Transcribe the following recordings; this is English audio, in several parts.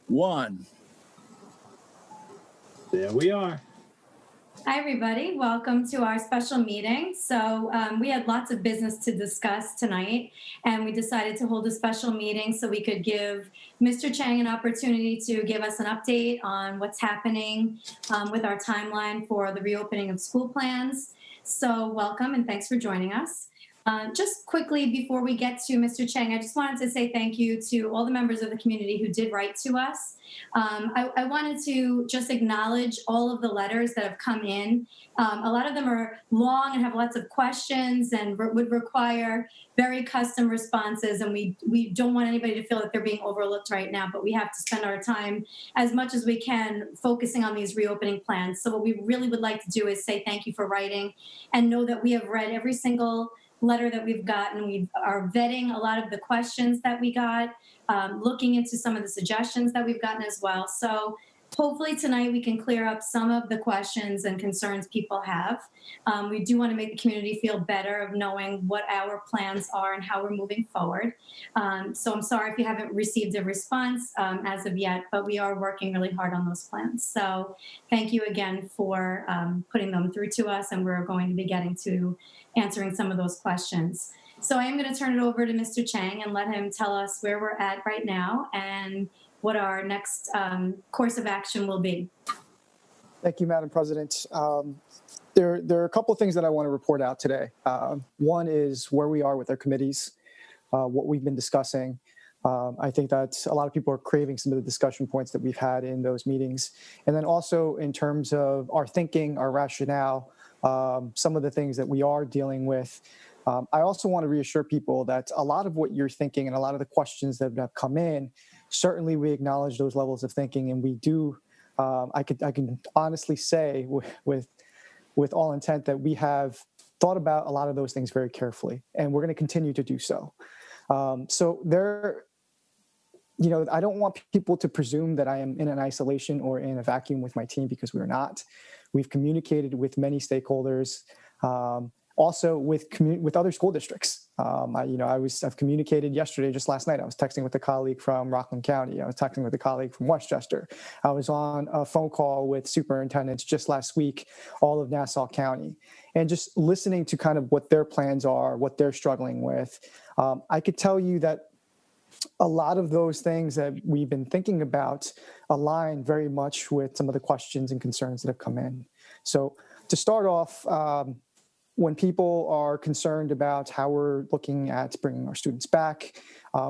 One. There we are. Hi, everybody. Welcome to our special meeting. So we had lots of business to discuss tonight, and we decided to hold a special meeting so we could give Mr. Chang an opportunity to give us an update on what's happening with our timeline for the reopening of school plans. So welcome and thanks for joining us. Just quickly, before we get to Mr. Chang, I just wanted to say thank you to all the members of the community who did write to us. I wanted to just acknowledge all of the letters that have come in. A lot of them are long and have lots of questions and would require very custom responses, and we don't want anybody to feel that they're being overlooked right now, but we have to spend our time as much as we can focusing on these reopening plans. So what we really would like to do is say thank you for writing and know that we have read every single letter that we've gotten. We are vetting a lot of the questions that we got, looking into some of the suggestions that we've gotten as well. So hopefully tonight we can clear up some of the questions and concerns people have. We do want to make the community feel better of knowing what our plans are and how we're moving forward. So I'm sorry if you haven't received a response as of yet, but we are working really hard on those plans. So thank you again for putting them through to us, and we're going to be getting to answering some of those questions. So I am going to turn it over to Mr. Chang and let him tell us where we're at right now and what our next course of action will be. Thank you, Madam President. There are a couple of things that I want to report out today. One is where we are with our committees, what we've been discussing. I think that a lot of people are craving some of the discussion points that we've had in those meetings. And then also in terms of our thinking, our rationale, some of the things that we are dealing with. I also want to reassure people that a lot of what you're thinking and a lot of the questions that have come in, certainly we acknowledge those levels of thinking, and we do. I can honestly say with all intent that we have thought about a lot of those things very carefully, and we're going to continue to do so. So there, I don't want people to presume that I am in an isolation or in a vacuum with my team, because we're not. We've communicated with many stakeholders. Also with other school districts. I've communicated yesterday, just last night. I was texting with a colleague from Rockland County. I was texting with a colleague from Westchester. I was on a phone call with superintendents just last week, all of Nassau County, and just listening to kind of what their plans are, what they're struggling with. I could tell you that a lot of those things that we've been thinking about align very much with some of the questions and concerns that have come in. So to start off, when people are concerned about how we're looking at bringing our students back,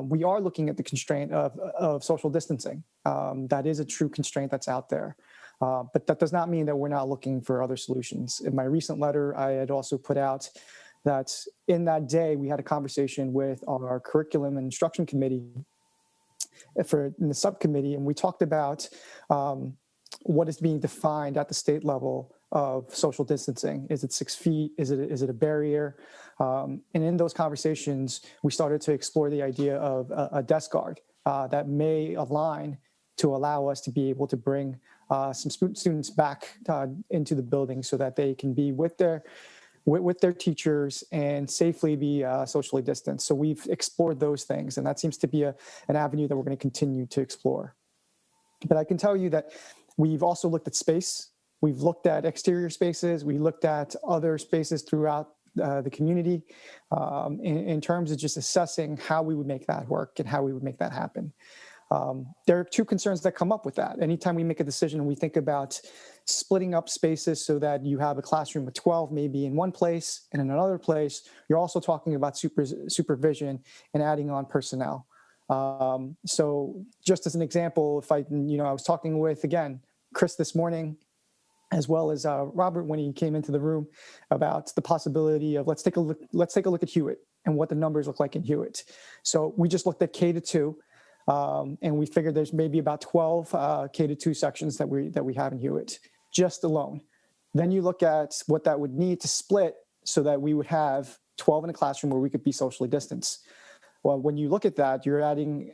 we are looking at the constraint of social distancing. That is a true constraint that's out there. But that does not mean that we're not looking for other solutions. In my recent letter, I had also put out that in that day, we had a conversation with our curriculum and instruction committee in the subcommittee, and we talked about what is being defined at the state level of social distancing. Is it 6 feet? Is it a barrier? And in those conversations, we started to explore the idea of a desk guard that may align to allow us to be able to bring some students back into the building so that they can be with their teachers and safely be socially distanced. So we've explored those things, and that seems to be an avenue that we're going to continue to explore. But I can tell you that we've also looked at space. We've looked at exterior spaces. We looked at other spaces throughout the community in terms of just assessing how we would make that work and how we would make that happen. There are two concerns that come up with that. Anytime we make a decision and we think about splitting up spaces so that you have a classroom with 12 maybe in one place and in another place, you're also talking about supervision and adding on personnel. So just as an example, if I was talking with, again, Chris this morning, as well as Robert when he came into the room, about the possibility of let's take a look at Hewitt and what the numbers look like in Hewitt. So we just looked at K-2, and we figured there's maybe about 12 K-2 sections that we have in Hewitt, just alone. Then you look at what that would need to split so that we would have 12 in a classroom where we could be socially distanced. Well, when you look at that, you're adding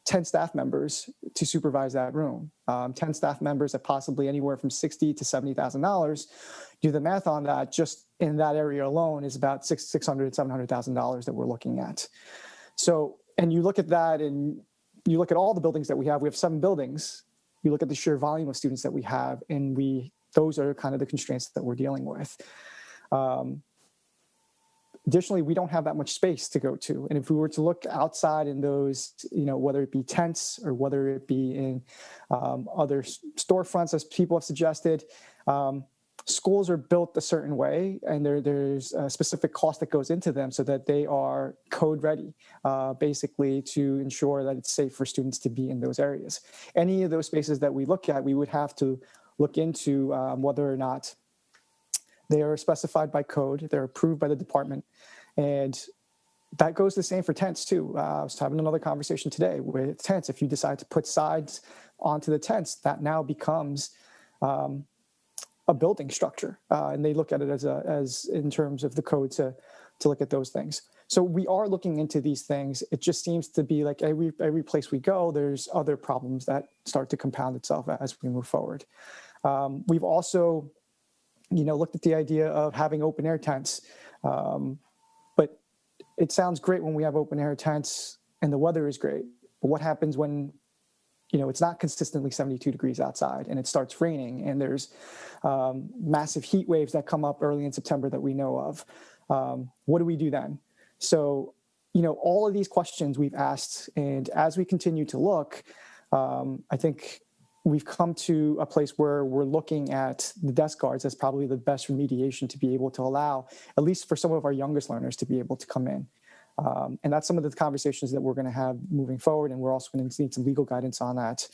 10 staff members to supervise that room. 10 staff members at possibly anywhere from $60,000 to $70,000. Do the math on that, just in that area alone is about $600,000 to $700,000 that we're looking at. So, and you look at that and you look at all the buildings that we have 7 buildings. You look at the sheer volume of students that we have, and those are kind of the constraints that we're dealing with. Additionally, we don't have that much space to go to. And if we were to look outside in those, whether it be tents or whether it be in other storefronts, as people have suggested, schools are built a certain way, and there's a specific cost that goes into them so that they are code ready, basically to ensure that it's safe for students to be in those areas. Any of those spaces that we look at, we would have to look into whether or not they are specified by code, they're approved by the department, and that goes the same for tents too. I was having another conversation today with tents. If you decide to put sides onto the tents, that now becomes a building structure, and they look at it as in terms of the code to look at those things. So we are looking into these things. It just seems to be like every place we go, there's other problems that start to compound itself as we move forward. We've also looked at the idea of having open air tents. But it sounds great when we have open air tents and the weather is great. But what happens when, it's not consistently 72 degrees outside and it starts raining and there's massive heat waves that come up early in September that we know of? What do we do then? So, all of these questions we've asked, and as we continue to look, I think we've come to a place where we're looking at the desk guards as probably the best remediation to be able to allow, at least for some of our youngest learners, to be able to come in. And that's some of the conversations that we're going to have moving forward, and we're also going to need some legal guidance on that.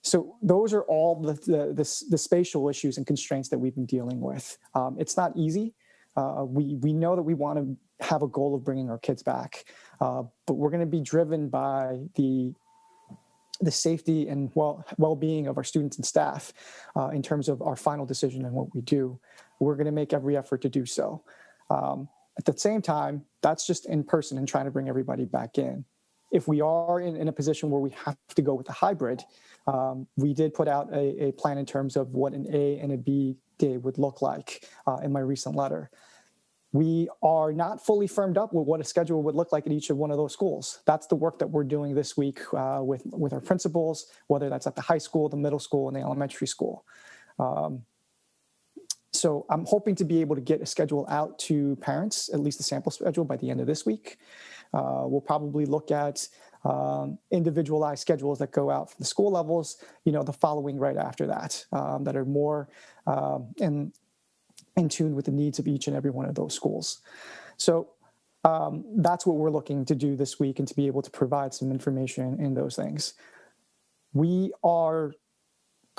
So those are all the spatial issues and constraints that we've been dealing with. It's not easy. We know that we want to have a goal of bringing our kids back, but we're going to be driven by the safety and well-being of our students and staff in terms of our final decision and what we do. We're going to make every effort to do so. At the same time, that's just in person and trying to bring everybody back in. If we are in a position where we have to go with a hybrid, we did put out a plan in terms of what an A and a B day would look like in my recent letter. We are not fully firmed up with what a schedule would look like at each of one of those schools. That's the work that we're doing this week with our principals, whether that's at the high school, the middle school, and the elementary school. So I'm hoping to be able to get a schedule out to parents, at least a sample schedule, by the end of this week. We'll probably look at individualized schedules that go out for the school levels, the following right after that, that are more in tune with the needs of each and every one of those schools. So that's what we're looking to do this week, and to be able to provide some information in those things. We are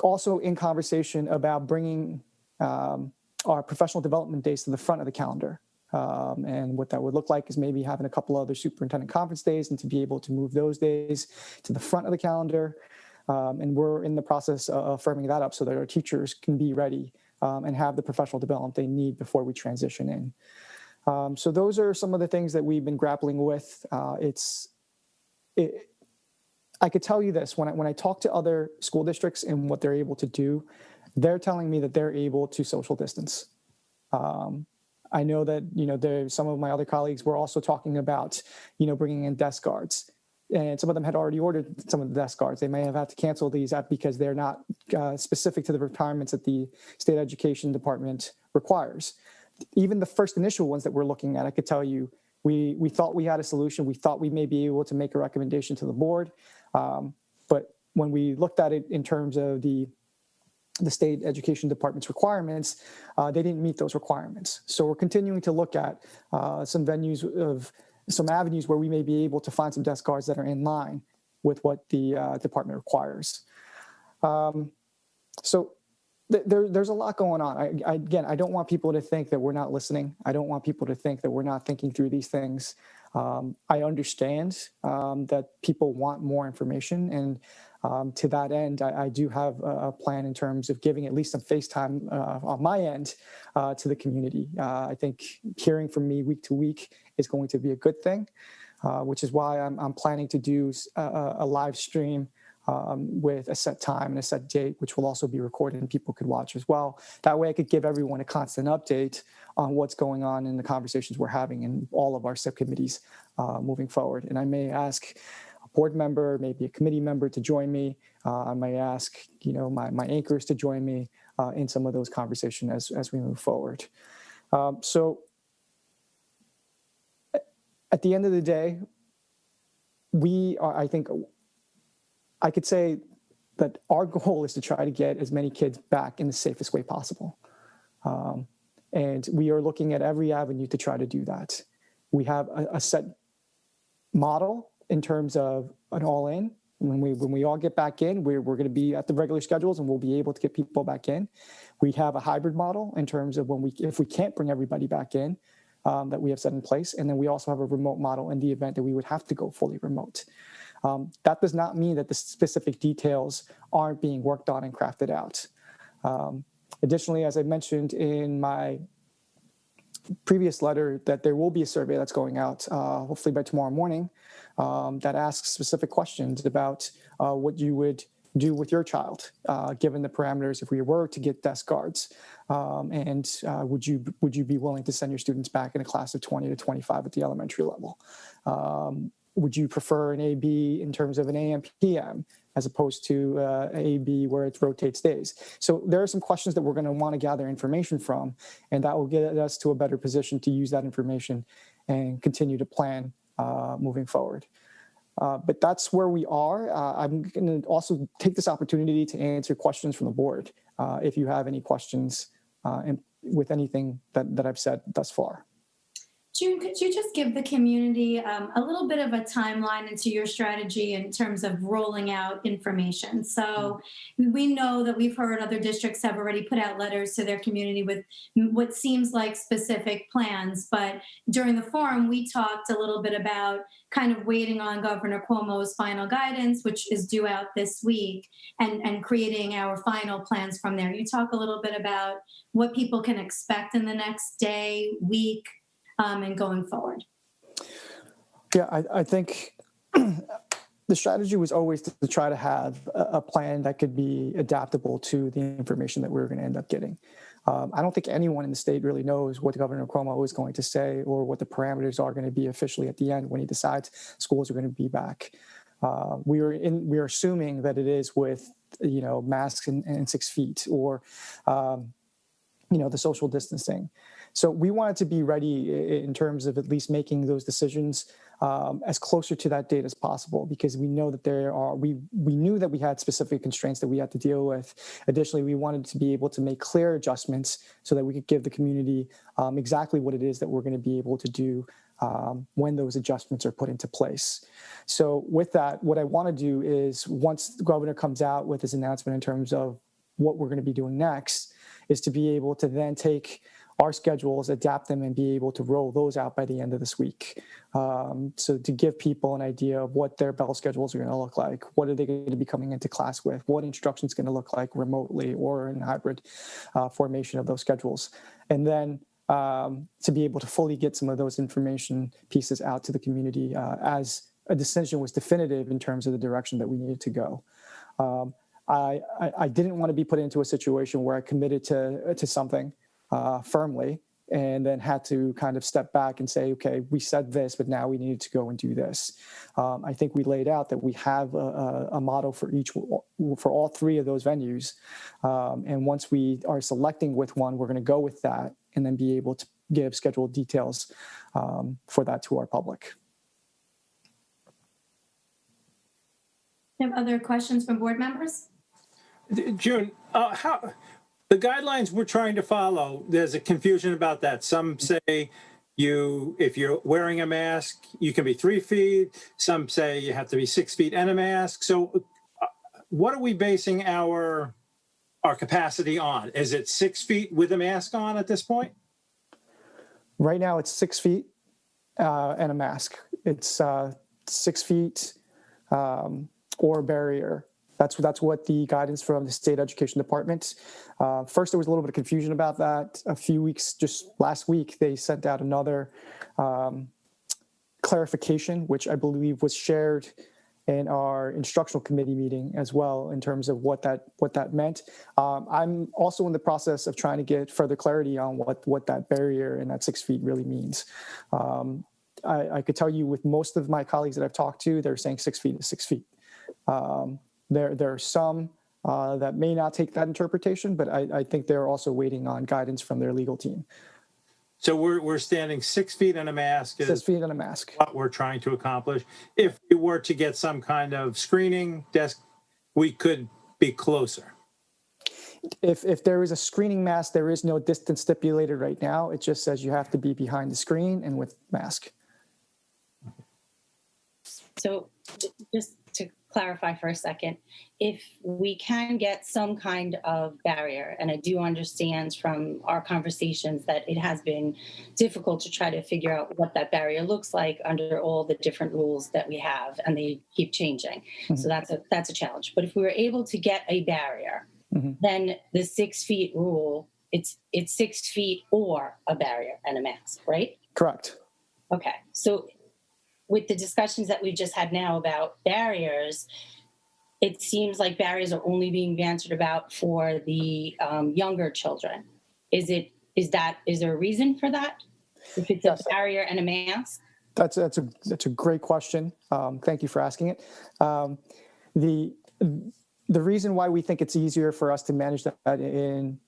also in conversation about bringing our professional development days to the front of the calendar. And what that would look like is maybe having a couple other superintendent conference days, and to be able to move those days to the front of the calendar. And we're in the process of firming that up so that our teachers can be ready and have the professional development they need before we transition in. So those are some of the things that we've been grappling with. I could tell you this, when I talk to other school districts and what they're able to do, they're telling me that they're able to social distance. I know that, some of my other colleagues were also talking about, bringing in desk guards. And some of them had already ordered some of the desk guards. They may have had to cancel these because they're not specific to the requirements that the state education department requires. Even the first initial ones that we're looking at, I could tell you, we thought we had a solution. We thought we may be able to make a recommendation to the board. But when we looked at it in terms of the state education department's requirements, they didn't meet those requirements. So we're continuing to look at some avenues where we may be able to find some desk guards that are in line with what the department requires. So there's a lot going on. I don't want people to think that we're not listening. I don't want people to think that we're not thinking through these things. I understand that people want more information, and to that end, I do have a plan in terms of giving at least some face time on my end to the community. I think hearing from me week to week is going to be a good thing, which is why I'm planning to do a live stream with a set time and a set date, which will also be recorded and people could watch as well. That way I could give everyone a constant update on what's going on in the conversations we're having in all of our subcommittees moving forward. And I may ask board member, maybe a committee member to join me. I might ask, my anchors to join me in some of those conversations as we move forward. So at the end of the day, I think I could say that our goal is to try to get as many kids back in the safest way possible. And we are looking at every avenue to try to do that. We have a set model in terms of an all-in. When we all get back in, we're going to be at the regular schedules and we'll be able to get people back in. We have a hybrid model in terms of if we can't bring everybody back in, that we have set in place. And then we also have a remote model in the event that we would have to go fully remote. That does not mean that the specific details aren't being worked on and crafted out. Additionally, as I mentioned in my previous letter, that there will be a survey that's going out, hopefully by tomorrow morning, that asks specific questions about what you would do with your child, given the parameters if we were to get desk guards, and would you be willing to send your students back in a class of 20 to 25 at the elementary level? Would you prefer an AB in terms of an AM PM as opposed to AB where it rotates days? So there are some questions that we're going to want to gather information from, and that will get us to a better position to use that information and continue to plan moving forward. But that's where we are. I'm going to also take this opportunity to answer questions from the board if you have any questions with anything that I've said thus far. June, could you just give the community a little bit of a timeline into your strategy in terms of rolling out information? So we know that we've heard other districts have already put out letters to their community with what seems like specific plans, but during the forum, we talked a little bit about kind of waiting on Governor Cuomo's final guidance, which is due out this week, and creating our final plans from there. You talk a little bit about what people can expect in the next day, week, and going forward. Yeah, I think the strategy was always to try to have a plan that could be adaptable to the information that we were going to end up getting. I don't think anyone in the state really knows what Governor Cuomo is going to say or what the parameters are going to be officially at the end when he decides schools are going to be back. We're assuming that it is with masks and 6 feet or the social distancing. So we wanted to be ready in terms of at least making those decisions as closer to that date as possible, because we know that we knew that we had specific constraints that we had to deal with. Additionally, we wanted to be able to make clear adjustments so that we could give the community exactly what it is that we're going to be able to do when those adjustments are put into place. So with that, what I want to do is once the governor comes out with his announcement in terms of what we're going to be doing next, is to be able to then take our schedules, adapt them, and be able to roll those out by the end of this week. So to give people an idea of what their bell schedules are going to look like, what are they going to be coming into class with, what instruction is going to look like remotely or in hybrid formation of those schedules. And then to be able to fully get some of those information pieces out to the community as a decision was definitive in terms of the direction that we needed to go. I didn't want to be put into a situation where I committed to something firmly and then had to kind of step back and say, okay, we said this, but now we need to go and do this. I think we laid out that we have a model for all three of those venues. And once we are selecting with one, we're going to go with that and then be able to give scheduled details for that to our public. You have other questions from board members? June, how the guidelines we're trying to follow, there's a confusion about that. Some say if you're wearing a mask, you can be 3 feet. Some say you have to be 6 feet and a mask. So what are we basing our capacity on? Is it 6 feet with a mask on at this point? Right now it's 6 feet and a mask. It's 6 feet or barrier. That's what the guidance from the state education department. First, there was a little bit of confusion about that. A few weeks, just last week, they sent out another clarification, which I believe was shared in our instructional committee meeting as well in terms of what that meant. I'm also in the process of trying to get further clarity on what that barrier and that 6 feet really means. I could tell you with most of my colleagues that I've talked to, they're saying 6 feet is 6 feet. There are some that may not take that interpretation, but I think they're also waiting on guidance from their legal team. So we're standing 6 feet in a mask 6 is feet in a mask. what we're trying to accomplish. If we were to get some kind of screening desk, we could be closer. If there is a screening mask, there is no distance stipulated right now. It just says you have to be behind the screen and with mask. So just to clarify for a second, if we can get some kind of barrier, and I do understand from our conversations that it has been difficult to try to figure out what that barrier looks like under all the different rules that we have, and they keep changing. Mm-hmm. So that's a challenge. But if we were able to get a barrier, mm-hmm. then the 6 feet rule, it's 6 feet or a barrier and a mask, right? Correct. Okay. So with the discussions that we've just had now about barriers, it seems like barriers are only being bantered about for the younger children. Is there a reason for that? If it's a barrier and a mask? That's a great question. Thank you for asking it. The reason why we think it's easier for us to manage that in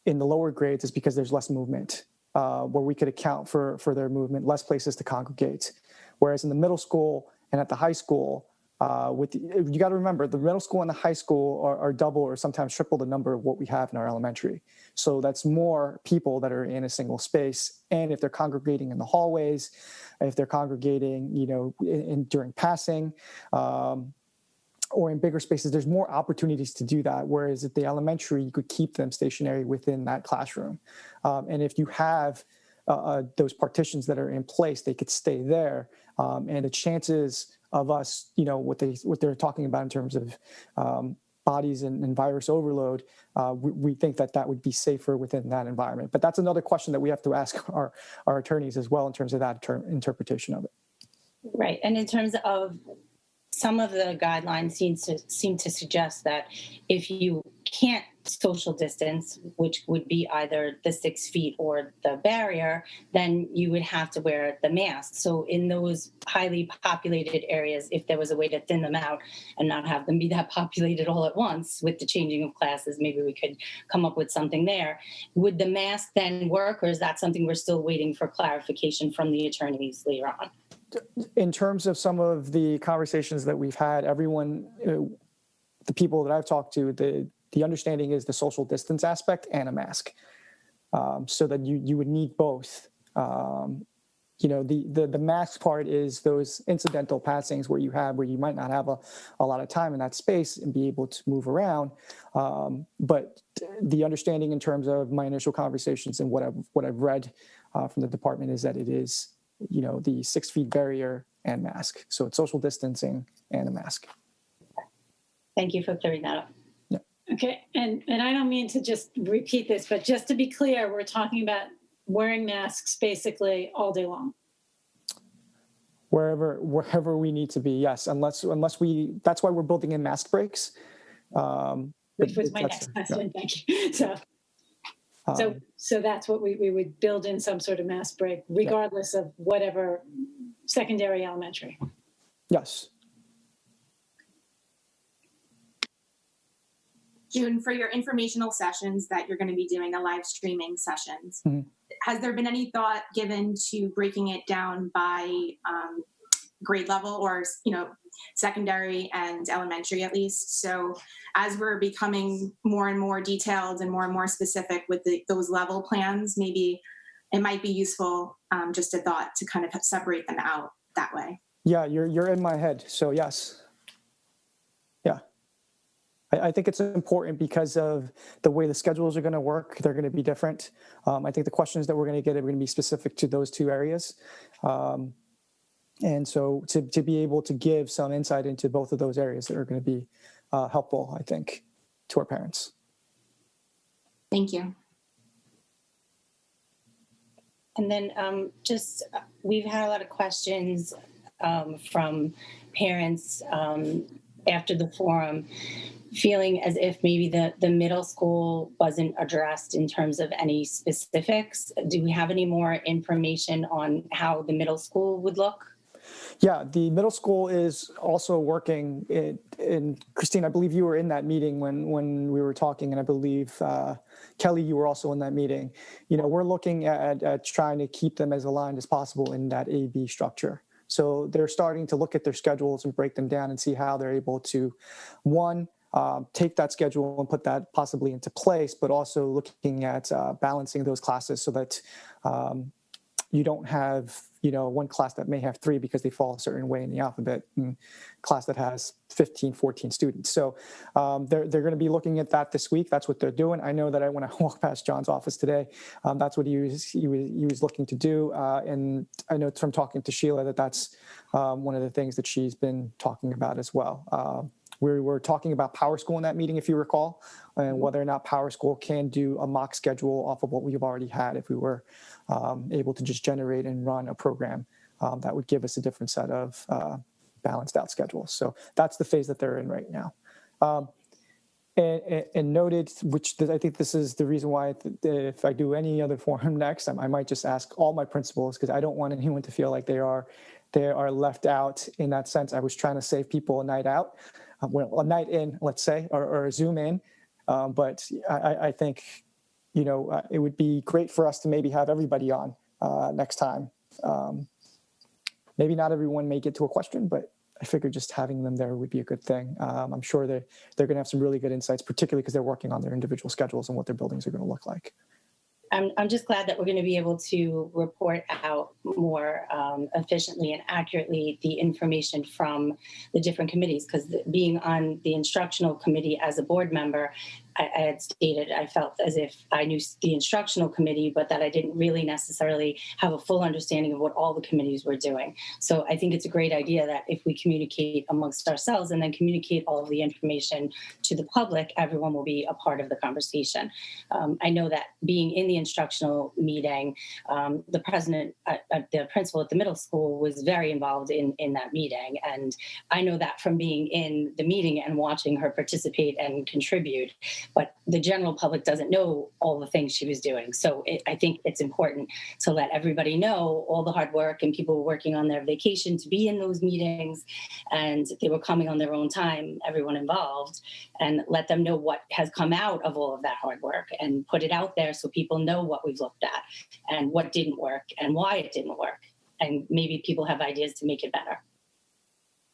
the lower grades is because there's less movement, where we could account for their movement, less places to congregate. Whereas in the middle school and at the high school, you got to remember the middle school and the high school are double or sometimes triple the number of what we have in our elementary. So that's more people that are in a single space. And if they're congregating in the hallways, if they're congregating, during passing, or in bigger spaces, there's more opportunities to do that. Whereas at the elementary, you could keep them stationary within that classroom. And if you have those partitions that are in place, they could stay there. And the chances of us, what they're talking about in terms of bodies and virus overload, we think that would be safer within that environment. But that's another question that we have to ask our attorneys as well in terms of that interpretation of it. Right. And in terms of some of the guidelines seem to suggest that if you can't social distance, which would be either the 6 feet or the barrier, then you would have to wear the mask. So in those highly populated areas, if there was a way to thin them out and not have them be that populated all at once with the changing of classes, maybe we could come up with something there. Would the mask then work, or is that something we're still waiting for clarification from the attorneys later on? In terms of some of the conversations that we've had, everyone, the people that I've talked to, the understanding is the social distance aspect and a mask, so that you would need both. The mask part is those incidental passings where you might not have a lot of time in that space and be able to move around. But the understanding in terms of my initial conversations and what I've read from the department is that it is, the 6 feet barrier and mask. So it's social distancing and a mask. Thank you for clearing that up. Yeah. Okay. And I don't mean to just repeat this, but just to be clear, we're talking about wearing masks basically all day long. Wherever we need to be, yes, unless that's why we're building in mask breaks. Which was my next question. Yeah. Thank you. So that's what we would build in, some sort of mask break, regardless of whatever secondary, elementary. Yes. June, for your informational sessions that you're going to be doing, the live streaming sessions, mm-hmm. Has there been any thought given to breaking it down by grade level or, secondary and elementary at least? So as we're becoming more and more detailed and more specific with those level plans, maybe it might be useful, just a thought, to kind of separate them out that way. Yeah, you're in my head. So yes. Yeah. I think it's important because of the way the schedules are going to work. They're going to be different. I think the questions that we're going to get are going to be specific to those two areas. And so to be able to give some insight into both of those areas that are going to be helpful, I think, to our parents. Thank you. And then we've had a lot of questions from parents after the forum feeling as if maybe the middle school wasn't addressed in terms of any specifics. Do we have any more information on how the middle school would look? Yeah, the middle school is also working. And Christine, I believe you were in that meeting when we were talking, and I believe Kelly, you were also in that meeting. We're looking at trying to keep them as aligned as possible in that A-B structure. So they're starting to look at their schedules and break them down and see how they're able to, one, take that schedule and put that possibly into place, but also looking at balancing those classes so that you don't have, one class that may have 3 because they fall a certain way in the alphabet, and class that has 15, 14 students. So they're going to be looking at that this week. That's what they're doing. I know that when I walked past John's office today, that's what he was looking to do. And I know from talking to Sheila that's one of the things that she's been talking about as well. We were talking about Power School in that meeting, if you recall, and whether or not Power School can do a mock schedule off of what we've already had if we were able to just generate and run a program that would give us a different set of balanced out schedules. So that's the phase that they're in right now. And noted, which I think this is the reason why if I do any other forum next, I might just ask all my principals, because I don't want anyone to feel like they are left out in that sense. I was trying to save people a night out. A night in, let's say, or a Zoom in. But I think, it would be great for us to maybe have everybody on next time. Maybe not everyone may get to a question, but I figured just having them there would be a good thing. I'm sure they're going to have some really good insights, particularly because they're working on their individual schedules and what their buildings are going to look like. I'm just glad that we're going to be able to report out more efficiently and accurately the information from the different committees, because being on the instructional committee as a board member, I had stated I felt as if I knew the instructional committee, but that I didn't really necessarily have a full understanding of what all the committees were doing. So I think it's a great idea that if we communicate amongst ourselves and then communicate all of the information to the public, everyone will be a part of the conversation. I know that being in the instructional meeting, the principal at the middle school was very involved in that meeting. And I know that from being in the meeting and watching her participate and contribute. But the general public doesn't know all the things she was doing. So I think it's important to let everybody know all the hard work, and people were working on their vacation to be in those meetings, and they were coming on their own time, everyone involved, and let them know what has come out of all of that hard work and put it out there so people know what we've looked at and what didn't work and why it didn't work. And maybe people have ideas to make it better.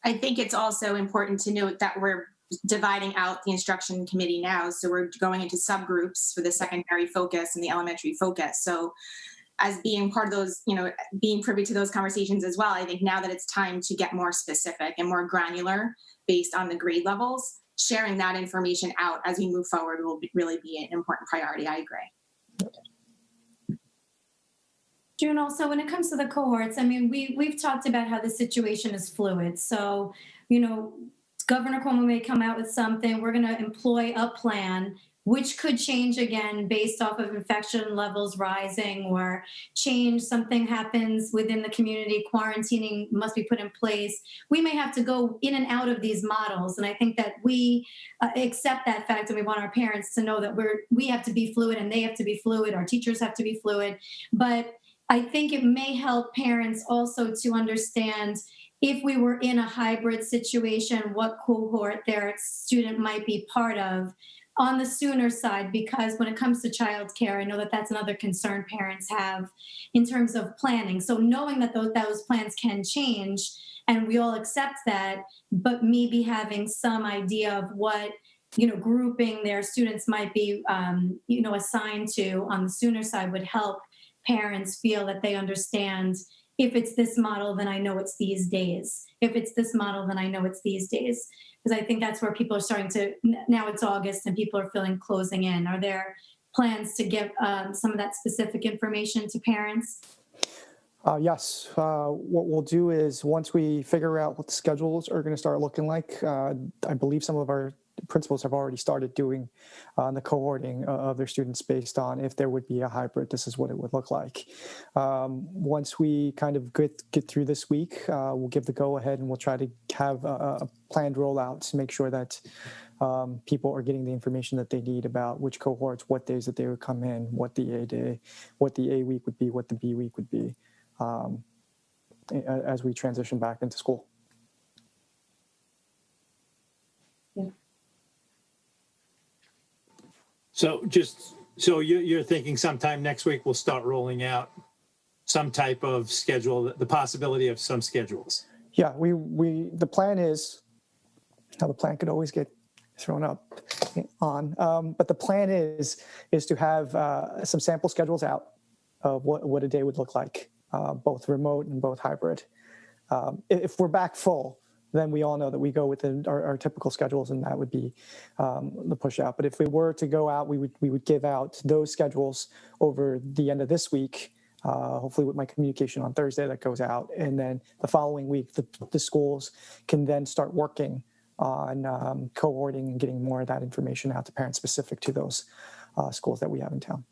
I think it's also important to note that we're dividing out the instruction committee now. So we're going into subgroups for the secondary focus and the elementary focus. So as being part of those, being privy to those conversations as well, I think now that it's time to get more specific and more granular based on the grade levels, sharing that information out as we move forward will really be an important priority. I agree. June, also when it comes to the cohorts, we've talked about how the situation is fluid. So, Governor Cuomo may come out with something. We're going to employ a plan, which could change again based off of infection levels rising, or change. Something happens within the community, quarantining must be put in place. We may have to go in and out of these models. And I think that we accept that fact, and we want our parents to know that we have to be fluid and they have to be fluid. Our teachers have to be fluid. But I think it may help parents also to understand, if we were in a hybrid situation, what cohort their student might be part of on the sooner side, because when it comes to childcare, I know that that's another concern parents have in terms of planning. So knowing that those plans can change, and we all accept that, but maybe having some idea of what grouping their students might be assigned to on the sooner side would help parents feel that they understand, if it's this model, then I know it's these days. If it's this model, then I know it's these days. Because I think that's where people are starting to, now it's August and people are feeling closing in. Are there plans to give some of that specific information to parents? Yes. What we'll do is, once we figure out what the schedules are going to start looking like, I believe some of our principals have already started doing the cohorting of their students based on if there would be a hybrid, this is what it would look like. Once we kind of get through this week, we'll give the go ahead, and we'll try to have a planned rollout to make sure that people are getting the information that they need about which cohorts, what days that they would come in, what the A day, what the A week would be, what the B week would be, as we transition back into school. So you're thinking sometime next week we'll start rolling out some type of schedule, the possibility of some schedules. Yeah, the plan is, now the plan could always get thrown up on, but the plan is to have some sample schedules out of what a day would look like, both remote and both hybrid. If we're back full, then we all know that we go within our typical schedules, and that would be the push out. But if we were to go out, we would give out those schedules over the end of this week, hopefully with my communication on Thursday that goes out. And then the following week, the schools can then start working on cohorting and getting more of that information out to parents specific to those schools that we have in town.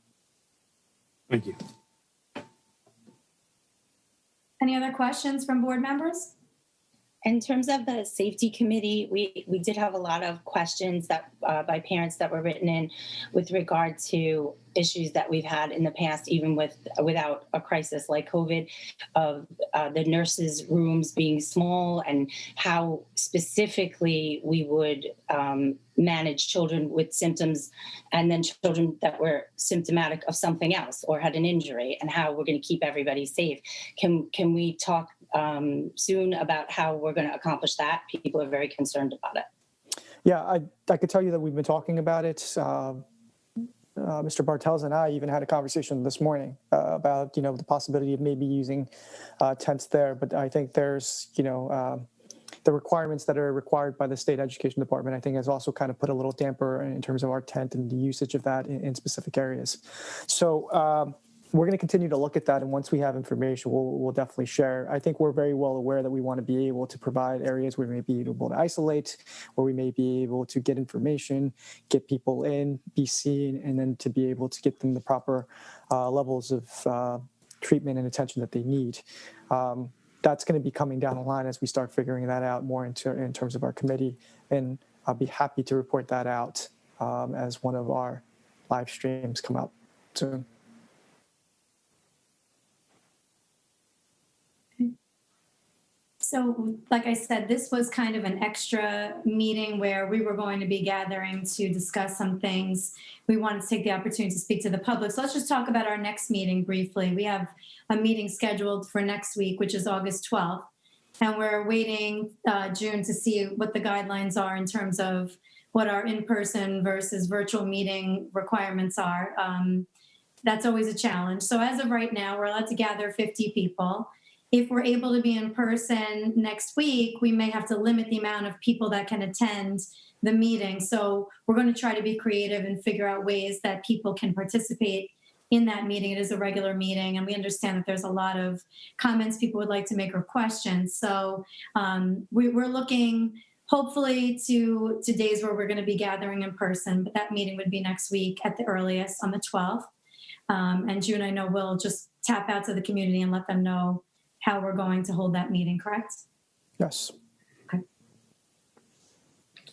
Thank you. Any other questions from board members? In terms of the safety committee, we did have a lot of questions that by parents that were written in with regard to issues that we've had in the past, even without a crisis like COVID, of the nurses' rooms being small and how specifically we would manage children with symptoms and then children that were symptomatic of something else or had an injury, and how we're going to keep everybody safe. Can we talk soon about how we're going to accomplish that? People are very concerned about it. Yeah, I could tell you that we've been talking about it. Mr. Bartels and I even had a conversation this morning about, the possibility of maybe using tents there. But I think there's, the requirements that are required by the state education department, I think has also kind of put a little damper in terms of our tent and the usage of that in specific areas. So we're going to continue to look at that. And once we have information, we'll definitely share. I think we're very well aware that we want to be able to provide areas where we may be able to isolate, where we may be able to get information, get people in, be seen, and then to be able to get them the proper levels of treatment and attention that they need. That's going to be coming down the line as we start figuring that out more in terms of our committee. And I'll be happy to report that out as one of our live streams come out soon. So, like I said, this was kind of an extra meeting where we were going to be gathering to discuss some things. We wanted to take the opportunity to speak to the public. So let's just talk about our next meeting briefly. We have a meeting scheduled for next week, which is August 12th. And we're waiting June to see what the guidelines are in terms of what our in-person versus virtual meeting requirements are. That's always a challenge. So as of right now, we're allowed to gather 50 people. If we're able to be in person next week, we may have to limit the amount of people that can attend the meeting. So we're going to try to be creative and figure out ways that people can participate in that meeting. It is a regular meeting, and we understand that there's a lot of comments people would like to make or questions. So we're looking hopefully to days where we're going to be gathering in person, but that meeting would be next week at the earliest on the 12th. And June, I know we'll just tap out to the community and let them know how we're going to hold that meeting, correct? Yes. Okay.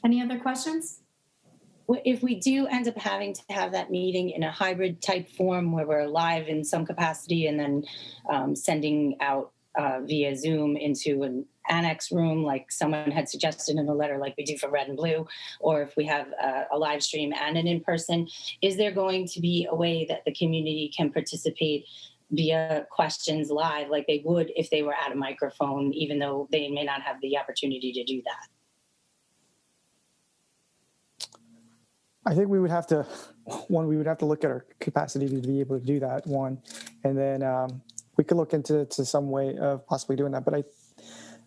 Any other questions? If we do end up having to have that meeting in a hybrid type form where we're live in some capacity and then sending out via Zoom into an annex room like someone had suggested in a letter like we do for Red and Blue, or if we have a live stream and an in-person, is there going to be a way that the community can participate via questions live like they would if they were at a microphone, even though they may not have the opportunity to do that? I think we would have to look at our capacity to be able to do that, one, and then we could look into some way of possibly doing that. But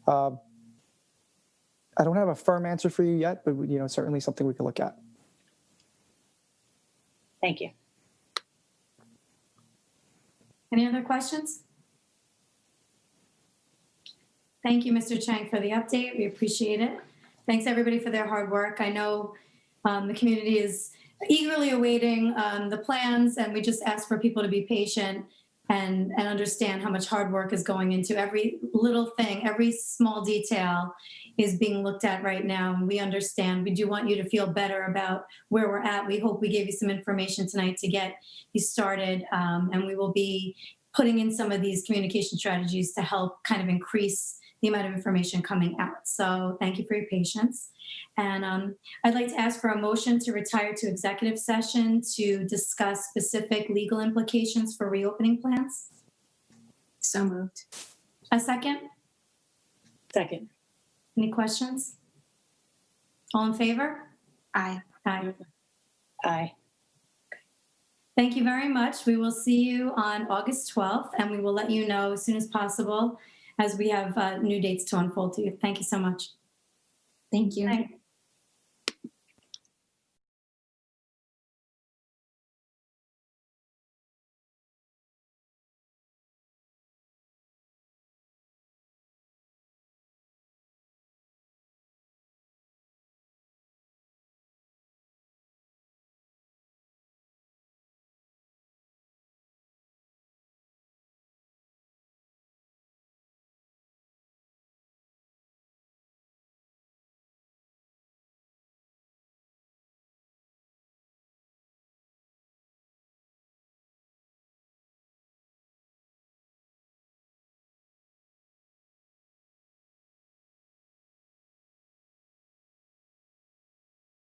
I don't have a firm answer for you yet, but certainly something we could look at. Thank you. Any other questions? Thank you, Mr. Chang, for the update. We appreciate it. Thanks, everybody, for their hard work. I know the community is eagerly awaiting the plans, and we just ask for people to be patient and understand how much hard work is going into every little thing, every small detail is being looked at right now. And we understand. We do want you to feel better about where we're at. We hope we gave you some information tonight to get you started. And we will be putting in some of these communication strategies to help kind of increase the amount of information coming out. So thank you for your patience. And I'd like to ask for a motion to retire to executive session to discuss specific legal implications for reopening plans. So moved. A second? Second. Any questions? All in favor? Aye. Aye. Aye. Thank you very much. We will see you on August 12th, and we will let you know as soon as possible as we have new dates to unfold to you. Thank you so much. Thank you. Bye.